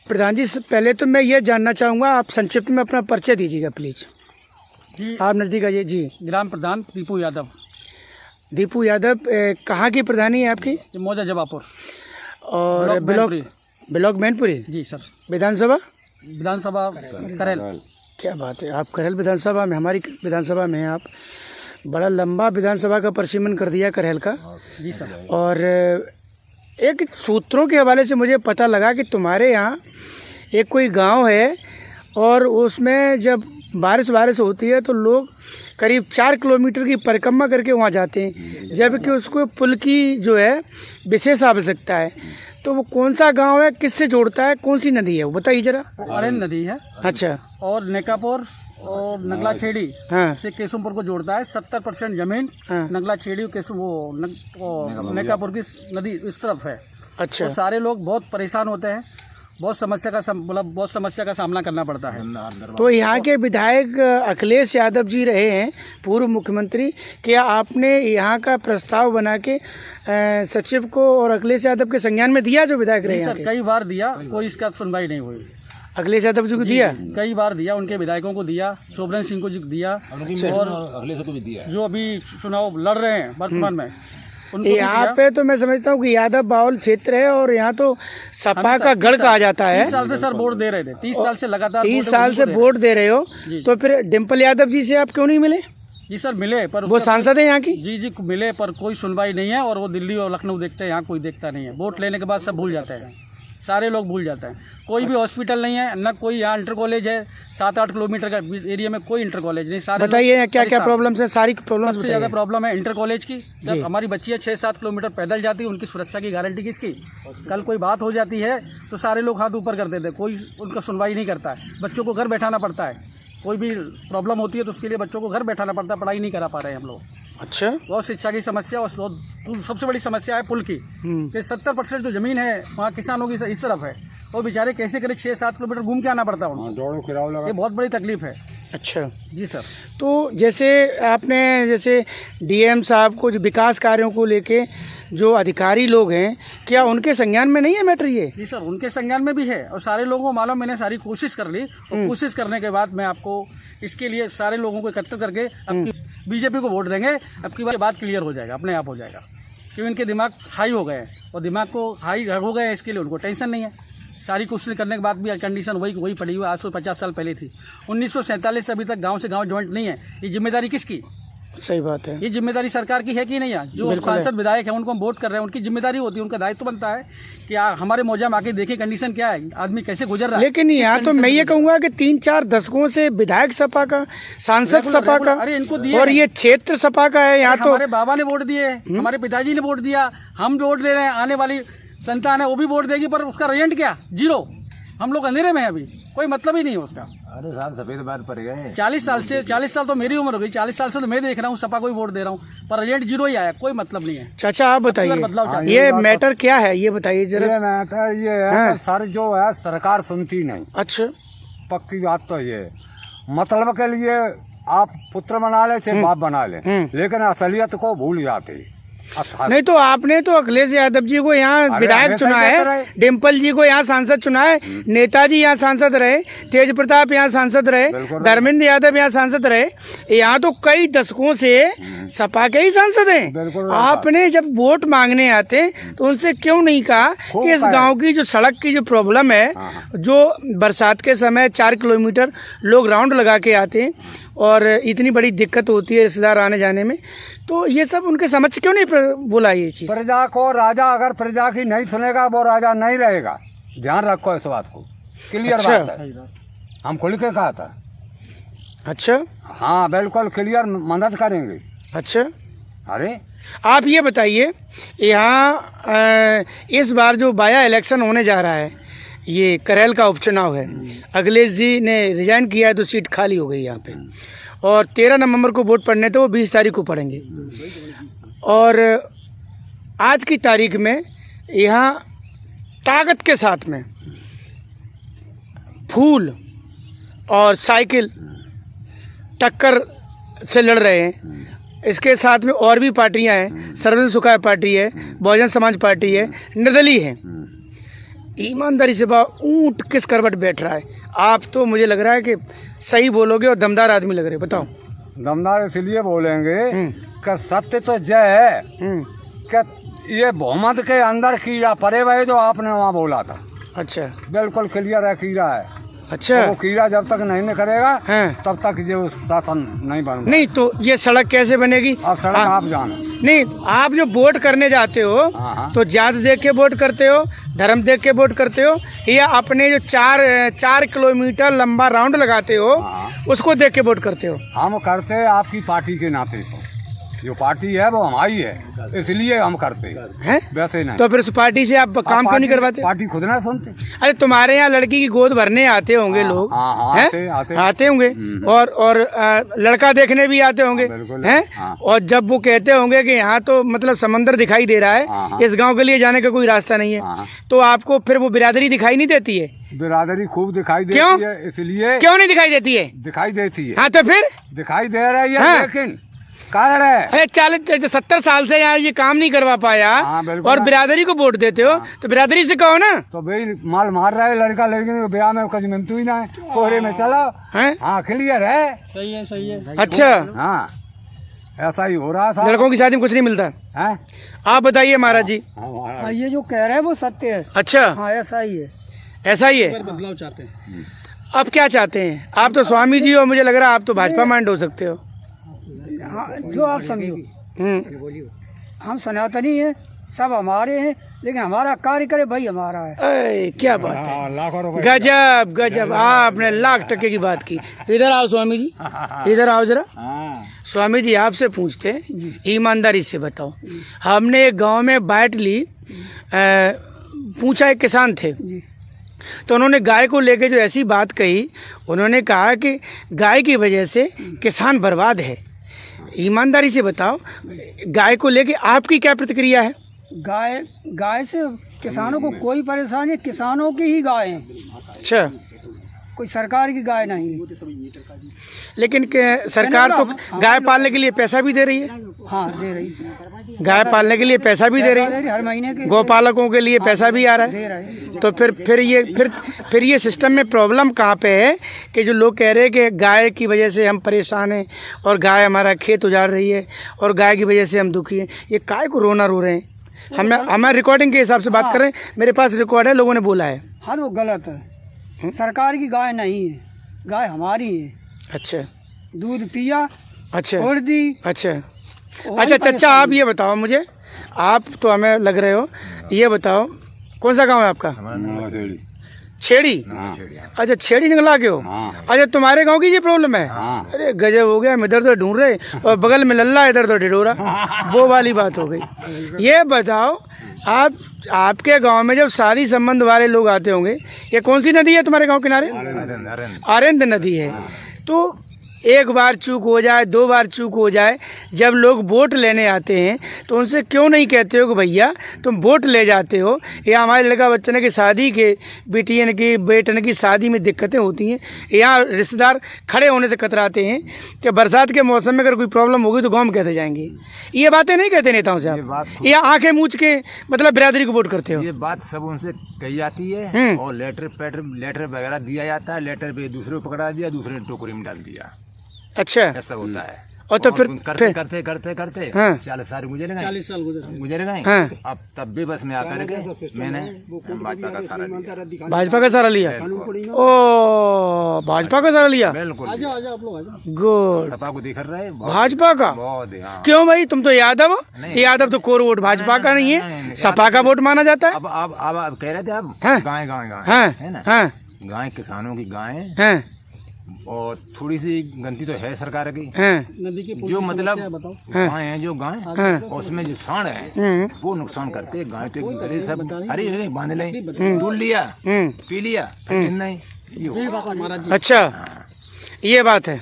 प्रधान जी, पहले तो मैं ये जानना चाहूँगा, आप संक्षिप्त में अपना परिचय दीजिएगा प्लीज़। जी, आप नज़दीक आइए जी। ग्राम प्रधान दीपू यादव। दीपू यादव, कहाँ की प्रधानी है आपकी? मौजा जवापुर और ब्लॉक मैनपुरी। जी सर। विधानसभा करेल। क्या बात है, आप करेल विधानसभा में, हमारी विधानसभा में हैं आप। बड़ा लंबा विधानसभा का परिसीमन कर दिया करेल का। जी सर। और एक सूत्रों के हवाले से मुझे पता लगा कि तुम्हारे यहाँ एक कोई गांव है और उसमें जब बारिश होती है तो लोग करीब 4 किलोमीटर की परिक्रमा करके वहाँ जाते हैं, जबकि उसको पुल की जो है विशेष आवश्यकता है। तो वो कौन सा गांव है, किससे जोड़ता है, कौन सी नदी है वो बताइए जरा। अरेन नदी है। अच्छा। और नेकापुर और नगला छेड़ी से केसुमपुर को जोड़ता है। 70% जमीन नगला छेड़ी और नेकापुर की नदी इस तरफ है। अच्छा। तो सारे लोग बहुत परेशान होते हैं, बहुत समस्या का सामना करना पड़ता है। तो यहाँ के विधायक अखिलेश यादव जी रहे हैं, पूर्व मुख्यमंत्री। क्या आपने यहाँ का प्रस्ताव बना के सचिव को और अखिलेश यादव के संज्ञान में दिया, जो विधायक रहे हैं? सर, कई बार दिया, कोई इसका सुनवाई नहीं हुई। अखिलेश यादव जी को दिया? कई बार दिया, उनके विधायकों को दिया, शोभन सिंह को दिया, और अखिलेश को भी दिया, जो अभी चुनाव लड़ रहे हैं वर्तमान में। यहाँ पे तो मैं समझता हूँ कि यादव बाहुल क्षेत्र है और यहाँ तो सपा का गढ़ कहा जाता है। 30 साल से सर वोट दे रहे थे, 30 साल से लगातार 30 साल से वोट दे रहे हो, तो फिर डिम्पल यादव जी से आप क्यों नहीं मिले? जी सर, मिले, पर वो सांसद है यहाँ की। जी मिले, पर कोई सुनवाई नहीं है। और वो दिल्ली और लखनऊ देखते हैं, यहाँ कोई देखता नहीं है। वोट लेने के बाद सब भूल जाते हैं, सारे लोग भूल जाते हैं। कोई भी हॉस्पिटल नहीं है, न कोई यहाँ इंटर कॉलेज है। 7-8 किलोमीटर का एरिया में कोई इंटर कॉलेज नहीं। सारे बताइए क्या क्या प्रॉब्लम्स है, सारी प्रॉब्लम्स। सबसे ज़्यादा प्रॉब्लम है इंटर कॉलेज की। जब हमारी बच्चियाँ 6-7 किलोमीटर पैदल जाती है, उनकी सुरक्षा की गारंटी किसकी? कल कोई बात हो जाती है तो सारे लोग हाथ ऊपर कर देते हैं, कोई उनका सुनवाई नहीं करता है। बच्चों को घर बैठाना पड़ता है, कोई भी प्रॉब्लम होती है तो उसके लिए बच्चों को घर बैठाना पड़ता है, पढ़ाई नहीं करा पा रहे हैं हम लोग। अच्छा। बहुत शिक्षा की समस्या, और सबसे बड़ी समस्या है पुल की। 70% जो जमीन है वहाँ किसानों की इस तरफ है, वो बेचारे कैसे करें, 6-7 किलोमीटर घूम के आना पड़ता है उनको। ये बहुत बड़ी तकलीफ है। अच्छा जी सर। तो जैसे आपने डीएम साहब को जो विकास कार्यों को लेके जो अधिकारी लोग हैं, क्या उनके संज्ञान में नहीं है मैटर ये? जी सर, उनके संज्ञान में भी है और सारे लोगों को मालूम। मैंने सारी कोशिश कर ली, और कोशिश करने के बाद मैं आपको इसके लिए सारे लोगों को एकत्र करके अब बीजेपी को वोट देंगे। अब की बात क्लियर हो जाएगा, अपने आप हो जाएगा, क्योंकि इनके दिमाग हाई हो गए हैं, और दिमाग को हाई हो गए, इसके लिए उनको टेंशन नहीं है। सारी कोशिश करने के बाद भी कंडीशन वही पड़ी हुई आज से 50 साल पहले थी। 1947 से अभी तक गांव से गांव ज्वाइंट नहीं है। ये जिम्मेदारी किसकी? सही बात है। ये जिम्मेदारी सरकार की है कि नहीं है? जो सांसद विधायक है उनको हम वोट कर रहे हैं, उनकी जिम्मेदारी होती है, उनका दायित्व बनता है कि हमारे मौजा में आके देखें कंडीशन क्या है, आदमी कैसे गुजर रहा है। लेकिन यहाँ तो मैं ये कहूँगा कि 4-5 दशकों से विधायक सपा का, सांसद सपा का, अरे इनको दिए, और ये क्षेत्र सपा का है। यहाँ तो हमारे बाबा ने वोट दिए, हमारे पिताजी ने वोट दिया, हम वोट दे रहे हैं, आने वाली संतान है वो भी वोट देगी, पर उसका रिजल्ट क्या? 0। हम लोग अंधेरे में हैं, अभी कोई मतलब ही नहीं है उसका। अरे साहब सफेद बार पड़ गए। 40 साल तो मेरी उम्र हो गई, 40 साल से तो मैं देख रहा हूँ, सपा को ही वोट दे रहा हूँ, पर रिजल्ट 0 ही आया, कोई मतलब नहीं है। चाचा आप बताइए, ये मैटर क्या है, ये बताइए जरा। ये मैटर ये है सर, जो है सरकार सुनती नहीं। अच्छा। पक्की बात तो ये, मतलब के लिए आप पुत्र बना ले चाहे बाप बना ले, लेकिन असलियत को भूल जाते। नहीं तो आपने तो अखिलेश यादव जी को यहाँ विधायक चुना है, डिम्पल जी को यहाँ सांसद चुना है, नेताजी यहाँ सांसद रहे, तेज प्रताप यहाँ सांसद रहे, धर्मेंद्र यादव यहाँ सांसद रहे। यहाँ तो कई दशकों से सपा के ही सांसद हैं। आपने जब वोट मांगने आते तो उनसे क्यों नहीं कहा कि इस गांव की जो सड़क की जो प्रॉब्लम है, जो बरसात के समय 4 किलोमीटर लोग राउंड लगा के आते हैं और इतनी बड़ी दिक्कत होती है रिश्तेदार आने जाने में, तो ये सब उनके समझ क्यों नहीं बोला ये चीज? प्रजा को राजा अगर प्रजा की नहीं सुनेगा वो राजा नहीं रहेगा। ध्यान रखो इस बात को, क्लियर अच्छा। बात है, हम खुल के कहा था। अच्छा। हाँ बिल्कुल क्लियर, मदद करेंगे। अच्छा। अरे आप ये बताइए, यहाँ इस बार जो बाया इलेक्शन होने जा रहा है, ये करेल का उपचुनाव है, अखिलेश जी ने रिजाइन किया है तो सीट खाली हो गई यहाँ पे, और 13 नवंबर को वोट पड़ने थे, वो 20 तारीख को पड़ेंगे। और आज की तारीख में यहाँ ताकत के साथ में फूल और साइकिल टक्कर से लड़ रहे हैं। इसके साथ में और भी पार्टियां हैं, सर्वजन सुखाय पार्टी है, बहुजन समाज पार्टी है, निर्दलीय है। ईमानदारी से बात, ऊंट किस करवट बैठ रहा है? आप तो मुझे लग रहा है कि सही बोलोगे और दमदार आदमी लग रहे हो, बताओ। दमदार इसलिए बोलेंगे कि सत्य तो जय है कि ये बहुमत के अंदर कीड़ा पड़े हुए जो आपने वहाँ बोला था। अच्छा, बिल्कुल क्लियर है, कीड़ा है। अच्छा, तो वो कीड़ा जब तक नहीं निकलेगा हाँ। तब तक ये शासन नहीं बनेगा। नहीं तो ये सड़क कैसे बनेगी? अब सड़क आप जानो। नहीं, आप जो वोट करने जाते हो हाँ। तो जात देख के वोट करते हो, धर्म देख के वोट करते हो, या अपने जो 4 किलोमीटर लंबा राउंड लगाते हो हाँ। उसको देख के वोट करते हो? हम करते हैं आपकी पार्टी के नाते से, जो पार्टी है वो हमारी है, इसलिए हम करते हैं, वैसे नहीं। तो फिर उस पार्टी से आप काम क्यों नहीं करवाते? पार्टी खुद ना सुनते। अरे तुम्हारे यहाँ लड़की की गोद भरने आते होंगे लोग, हाँ, हैं? आते होंगे, और लड़का देखने भी आते होंगे, बिल्कुल, हैं? हाँ। और जब वो कहते होंगे कि यहाँ तो मतलब समंदर दिखाई दे रहा है, इस गांव के लिए जाने का कोई रास्ता नहीं है, तो आपको फिर वो बिरादरी दिखाई नहीं देती है? बिरादरी खूब दिखाई देती है, इसलिए क्यों नहीं दिखाई देती है? दिखाई देती है। हाँ तो फिर दिखाई दे रही है, हाँ। लेकिन कारण है। अरे 40-70 साल से यार ये काम नहीं करवा पाया, हाँ, बिल्कुल। और बिरादरी को वोट देते हो, तो बिरादरी से कहो ना। तो भाई माल मार रहा है लड़का लड़की को, ब्याह में कभी मिलती ही ना है, कोहरे में चलो। हाँ, क्लियर है। सही है, सही है। अच्छा, हाँ, ऐसा ही हो रहा था। लड़कों की शादी में कुछ नहीं मिलता हैं? आप बताइए महाराज जी। हाँ, ये जो कह रहे हैं वो सत्य है। अच्छा, हाँ, ऐसा ही है। ऐसा ही है। बदलाव चाहते हैं। अब क्या चाहते हैं? आप तो स्वामी जी हो, मुझे लग रहा है आप तो भाजपा माइंड हो सकते हो। हाँ, जो आप समझो। हम सनातनी हैं, सब हमारे हैं, लेकिन हमारा कार्य करे भाई हमारा है। अरे क्या बात है, लाखों रुपए। गजब गजब, आपने लाख टके की बात की। इधर आओ स्वामी जी, इधर आओ जरा। स्वामी जी आपसे पूछते हैं, ईमानदारी से बताओ, हमने एक गांव में बैठ ली, पूछा, एक किसान थे, तो उन्होंने गाय को लेके जो ऐसी बात कही, उन्होंने कहा कि गाय की वजह से किसान बर्बाद है। ईमानदारी से बताओ, गाय को लेके आपकी क्या प्रतिक्रिया है? गाय से किसानों को कोई परेशानी, किसानों की ही गाय है। अच्छा, कोई सरकार की गाय नहीं। लेकिन सरकार तो गाय पालने के लिए पैसा भी दे रही है। हाँ, दे रही, गाय पालने के लिए पैसा भी दे रही है, हर महीने के गौपालकों के लिए पैसा भी आ रहा है। तो फिर ये सिस्टम में प्रॉब्लम कहाँ पे है कि जो लोग कह रहे हैं कि गाय की वजह से हम परेशान हैं और गाय हमारा खेत उजाड़ रही है और गाय की वजह से हम दुखी हैं, ये काय को रोना रो रहे हैं? हमारे रिकॉर्डिंग के हिसाब से बात कर रहे हैं, मेरे पास रिकॉर्ड है, लोगों ने बोला है। हाँ, वो गलत है। सरकार की गाय नहीं है, गाय हमारी है। अच्छा, दूध पिया, अच्छा, छोड़ दी। अच्छा, अच्छा चाचा, आप ये बताओ मुझे, आप तो हमें लग रहे हो, ये बताओ कौन सा गांव है आपका? छेड़ी। अच्छा, छेड़ी निकला के हो? अच्छा, तुम्हारे गांव की ये प्रॉब्लम है? अरे गजब हो गया, हम इधर उधर ढूंढ रहे और बगल में लल्ला, इधर उधर ढिढोरा, वो वाली बात हो गई। ये बताओ, आपके गांव में जब शादी संबंध वाले लोग आते होंगे, ये कौन सी नदी है तुम्हारे गांव किनारे? आरंद नदी है। तो एक बार चूक हो जाए, 2 बार चूक हो जाए, जब लोग वोट लेने आते हैं तो उनसे क्यों नहीं कहते हो कि भैया तुम वोट ले जाते हो, या हमारे लड़का बच्चन की शादी के, बेटियन की, बेटन की शादी में दिक्कतें होती हैं, यहाँ रिश्तेदार खड़े होने से कतराते हैं कि बरसात के मौसम में अगर कोई प्रॉब्लम होगी तो गाँव में कहते जाएंगे। ये बातें नहीं कहते नेताओं से आप, या आंखें मूछ के मतलब बिरादरी को वोट करते हो? ये बात सब उनसे कही जाती है और लेटर वगैरह दिया जाता है, लेटर पे दूसरे को पकड़ा दिया, दूसरे ने टोकरी में डाल दिया। अच्छा, ऐसा होता है। और तो फिर करते करते करते करते हाँ। 40 साल गुजर गए, 40 साल गुजर गए। हाँ। अब तब भी बस में आकर के मैंने भाजपा का सहारा लिया। भाजपा का सहारा लिया? ओ, भाजपा का सहारा लिया, बिल्कुल। गुड। सपा को देख रहे हैं, भाजपा का? बहुत। हाँ। क्यों भाई, तुम तो यादव हो? यादव तो कोर वोट भाजपा का नहीं है, सपा का वोट माना जाता है। अब कह रहे थे अब हाँ। गाय गाय गाय हाँ, है ना? हाँ, गाय किसानों की गाय हाँ, और थोड़ी सी गलती तो है सरकार की। हाँ, नदी की जो मतलब गाय है, जो गाय हाँ, उसमें जो साण है वो नुकसान करते हैं। गाय के गले सब हरी बांध लें, दूध लिया, पी लिया, नहीं ये हो। अच्छा, ये बात है।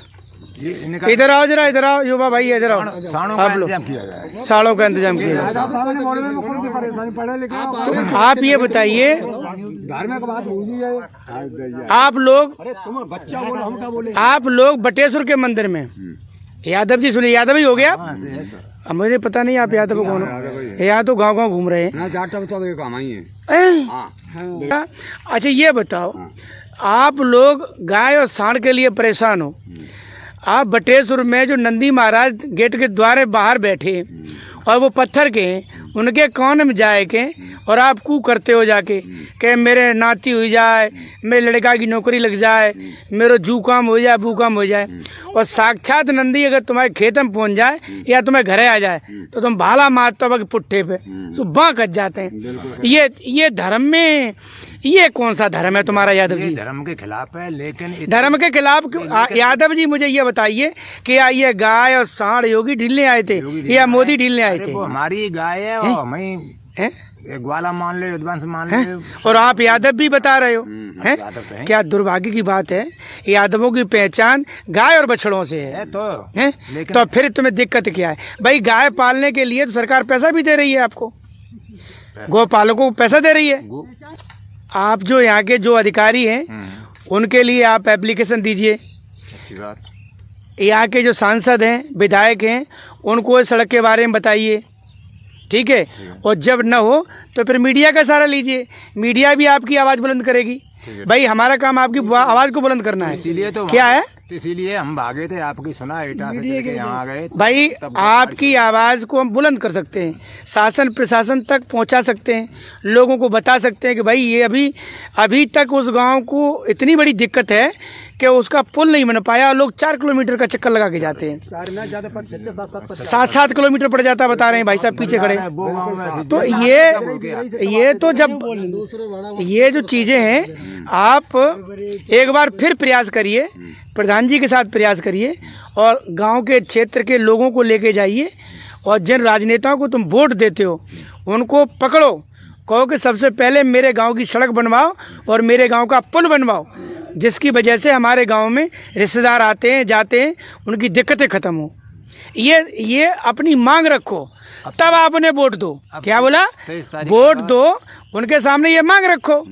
ये इनका इधर आओ जरा, इधर आओ युवा भाई, इधर आओ। साणों का आप लोग इंतजाम किया जाए। साड़ों का इंतजाम किया जाए। तो आप ये बताइए, आप लोग बटेश्वर के मंदिर में यादव जी सुनिए, यादव ही हो गया आप? हाँ, से है सर। अब मुझे पता नहीं आप यादव कौन हो, यहाँ तो गांव घूम रहे हैं। ना जाट तो एक हम ही है। हैं? हाँ अच्छा ये बताओ, आप लोग गाय और सांड के लिए परेशान हो, आप बटेश्वर में जो नंदी महाराज गेट के द्वारे बाहर बैठे और वो पत्थर के हैं, उनके कान में जाए के और आप कू करते हो जाके कि मेरे नाती हो जाए, मेरे लड़का की नौकरी लग जाए, मेरा जू काम हो जाए, बू काम हो जाए, और साक्षात नंदी अगर तुम्हारे खेत में पहुंच जाए या तुम्हें घरे आ जाए तो तुम भाला मारते हो पुट्ठे पे तो बाँ कट जाते हैं। ये धर्म में ये कौन सा धर्म है तुम्हारा यादव ये जी? धर्म के खिलाफ है, लेकिन धर्म के खिलाफ यादव जी मुझे ये बताइए कि ये गाय और सांड योगी ढीलने आए थे या मोदी ढीलने आए अरे थे? वो हमारी गाय है और हमें हैं? ग्वाला मान ले, यदुवंश मान ले। और आप यादव भी बता रहे हो हैं? यादव तो हैं। क्या दुर्भाग्य की बात है, यादवों की पहचान गाय और बछड़ों से है, है तो हैं? लेकिन तो फिर तुम्हें दिक्कत क्या है भाई? गाय पालने के लिए तो सरकार पैसा भी दे रही है आपको, गौपालकों को पैसा दे रही है। आप जो यहाँ के जो अधिकारी हैं उनके लिए आप एप्लीकेशन दीजिए, अच्छी बात। यहाँ के जो सांसद हैं, विधायक हैं, उनको इस सड़क के बारे में बताइए, ठीक है? और जब न हो तो फिर मीडिया का सहारा लीजिए, मीडिया भी आपकी आवाज़ बुलंद करेगी। भाई हमारा काम आपकी आवाज़ को बुलंद करना है। इसीलिए तो क्या है? इसीलिए हम भागे थे, आपकी सुना एटा से चल के यहाँ आ गए। भाई आपकी आवाज़ को हम बुलंद कर सकते हैं, शासन प्रशासन तक पहुंचा सकते हैं, लोगों को बता सकते हैं कि भाई ये अभी तक उस गांव को इतनी बड़ी दिक्कत है कि उसका पुल नहीं बन पाया और लोग 4 किलोमीटर का चक्कर लगा के जाते हैं, 7-7 किलोमीटर पड़ जाता है, बता रहे हैं भाई साहब पीछे खड़े। वो गाँव में तो ये तो जब ये जो चीज़ें हैं, आप एक बार फिर प्रयास करिए, प्रधान जी के साथ प्रयास करिए और गांव के क्षेत्र के लोगों को लेके जाइए और जिन राजनेताओं को तुम वोट देते हो उनको पकड़ो, कहो कि सबसे पहले मेरे गांव की सड़क बनवाओ और मेरे गांव का पुल बनवाओ, जिसकी वजह से हमारे गांव में रिश्तेदार आते हैं जाते हैं, उनकी दिक्कतें ख़त्म हो। ये अपनी मांग रखो, तब आप उन्हें वोट दो। क्या बोला? वोट दो, उनके सामने ये मांग रखो।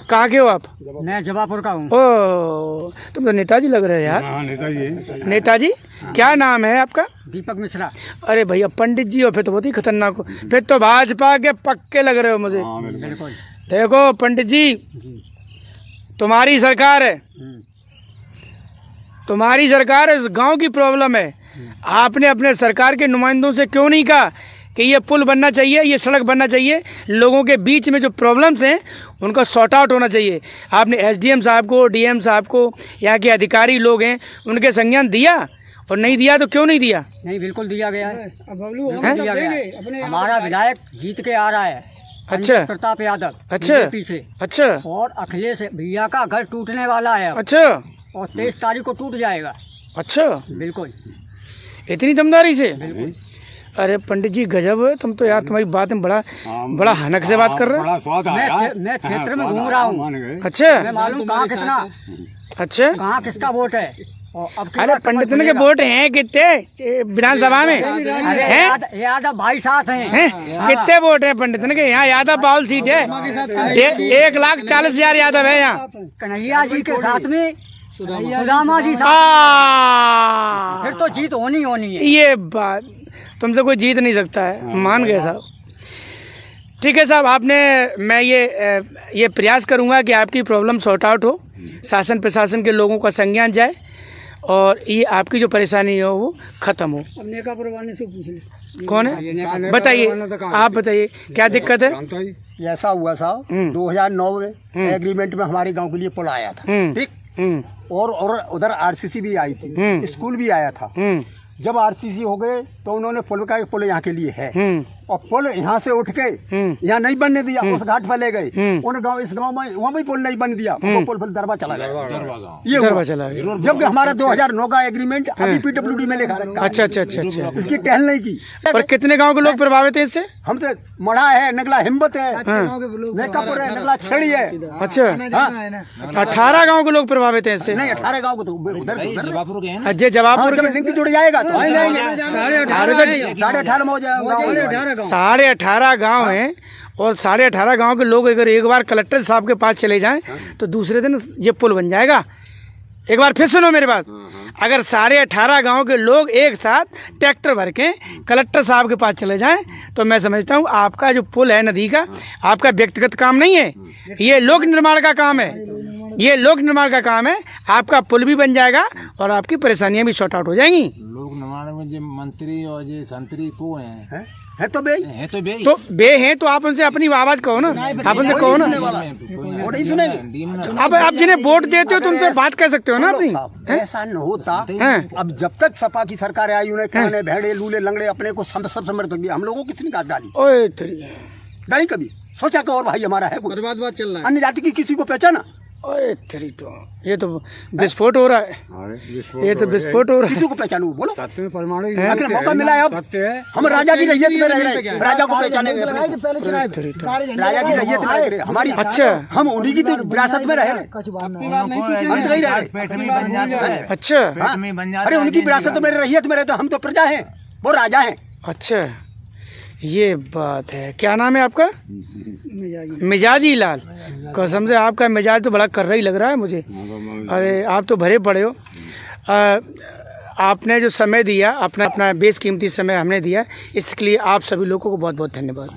कहाँ के हो आप? मैं जवापुर का हूँ। ओ, तुम तो नेताजी लग रहे हो यार। हाँ नेताजी। नेताजी क्या नाम है आपका? दीपक मिश्रा। अरे भैया पंडित जी हो फिर तो बहुत ही खतरनाक हो, फिर तो भाजपा के पक्के लग रहे हो मुझे। बिल्कुल। देखो पंडित जी, तुम्हारी सरकार है, तुम्हारी सरकार है, इस गांव की प्रॉब्लम है। आपने अपने सरकार के नुमाइंदों से क्यों नहीं कहा कि ये पुल बनना चाहिए, ये सड़क बनना चाहिए, लोगों के बीच में जो प्रॉब्लम्स हैं उनका सॉर्ट आउट होना चाहिए? आपने एसडीएम साहब को, डीएम साहब को, यहाँ के अधिकारी लोग हैं उनके संज्ञान दिया? और नहीं दिया तो क्यों नहीं दिया? नहीं, बिल्कुल दिया गया है, दिया गया है। हमारा विधायक जीत के आ रहा है, अच्छा प्रताप यादव, अच्छा बीजेपी से। अच्छा और अखिलेश भैया का घर टूटने वाला है अच्छा और 23 तारीख को टूट जाएगा। अच्छा, बिल्कुल। इतनी दमदारी से? अरे पंडित जी गजब है तुम तो यार, तुम्हारी बात में बड़ा हनक से बात कर रहे हो। मैं क्षेत्र में घूम रहा हूँ, अच्छा मैं मालूम कहाँ कितना, अच्छा, कहाँ किसका वोट है। और अब अरे पंडित के वोट हैं कितने विधानसभा में? हैं? यादव भाई साथ हैं। कितने वोट है पंडित के यहाँ? यादव बाउल सीट है, 1,40,000 यादव है यहाँ। कन्हैया जी के साथ में सुदामा जी साथ, फिर तो जीत होनी है। ये बात तुमसे कोई जीत नहीं सकता है, मान गए साहब। ठीक है साहब, मैं ये प्रयास करूंगा कि आपकी प्रॉब्लम सॉर्ट आउट हो, शासन प्रशासन के लोगों का संज्ञान जाए और ये आपकी जो परेशानी हो वो खत्म हो। अब नेका परवाने से पूछ ले कौन है, बताइए, आप बताइए क्या दिक्कत है? ऐसा हुआ साहब 2009 में एग्रीमेंट में हमारे गांव के लिए पुल आया था, ठीक, और उधर आरसीसी भी आई थी, स्कूल भी आया था। जब आरसीसी हो गए तो उन्होंने पुल का, पुल यहाँ के लिए है, और पुल यहाँ से उठ के यहाँ नहीं बनने दिया, उस घाट पर ले गए, उन गांव, इस गांव में वहाँ भी पुल नहीं बन दिया, वो पुल दरबा चला गया, ये दरबा चला गया। जबकि हमारा 2009 का एग्रीमेंट अभी पीडब्ल्यूडी में लिखा रखा है। अच्छा अच्छा अच्छा अच्छा, इसकी टहल नहीं की। और कितने गांव के लोग प्रभावित हैं इससे? हम तो मढ़ा है, नगला हिम्मत है, नेकापुर है, नगला छेड़ी है। अच्छा, 18 गांव के लोग प्रभावित हैं इससे? नहीं, 18 गांव को तो उधर अजय जवाबपुर जब लिंक जुड़ जाएगा तो 18.5 में हो जाएगा। 18.5 गाँव हैं और 18.5 गाँव के लोग अगर एक बार कलेक्टर साहब के पास चले जाएं तो दूसरे दिन ये पुल बन जाएगा। एक बार फिर सुनो मेरी बात। अगर 18.5 गांव के लोग एक साथ ट्रैक्टर भर के कलेक्टर साहब के पास चले जाएं तो मैं समझता हूं आपका जो पुल है नदी का, आपका व्यक्तिगत काम नहीं है, ये लोक निर्माण का काम है, ये लोक निर्माण का काम है। आपका पुल भी बन जाएगा और आपकी परेशानियां भी सॉर्ट आउट हो जाएंगी। लोक निर्माण में जो मंत्री और जो संतरी को है तो बे तो बे हैं तो आप उनसे अपनी आवाज कहो ना, आप उनसे कहो ना। वो नहीं सुनेंगे। अब आप जिन्हें वोट देते हो तो उनसे बात कर सकते हो ना अपनी। ऐसा न होता। हैं? अब जब तक सपा की सरकार आई उन्हें कहने भेड़े लूले लंगड़े अपने को सब समर्थक दिया, हम लोगों को किसने काट डाली? ओए तेरी, नहीं कभी सोचा कि और भाई हमारा है कोई बर्बाद चल रहा है। अन्य जाति की किसी को पहचाना? ओए तेरी, तो ये तो विस्फोट हो रहा है, ये तो विस्फोट हो रहा है। किसी को पहचानू? बोलो। सत्य में परमाणु आखिर मौका मिला है अब, सत्य है। हम राजा की रैयत में रह रहे हैं, राजा को पहचानेंगे, राजा की रैयत में रह रहे हैं हमारी। अच्छा, हम उन्हीं की विरासत में रह रहे हैं, हम तो नहीं रह रहे। पेट में बन जाता है, अच्छा, पेट में बन जाता अरे है। उनकी विरासत में रैयत में रहते, हम तो प्रजा हैं, वो राजा हैं। अच्छा, ये बात है। क्या नाम है आपका? मिजाजी लाल। कसम से आपका मिजाज तो बड़ा कर्रा ही लग रहा है मुझे। अरे आप तो भरे पड़े हो। आपने जो समय दिया, अपना बेशकीमती समय हमने दिया, इसके लिए आप सभी लोगों को बहुत बहुत धन्यवाद।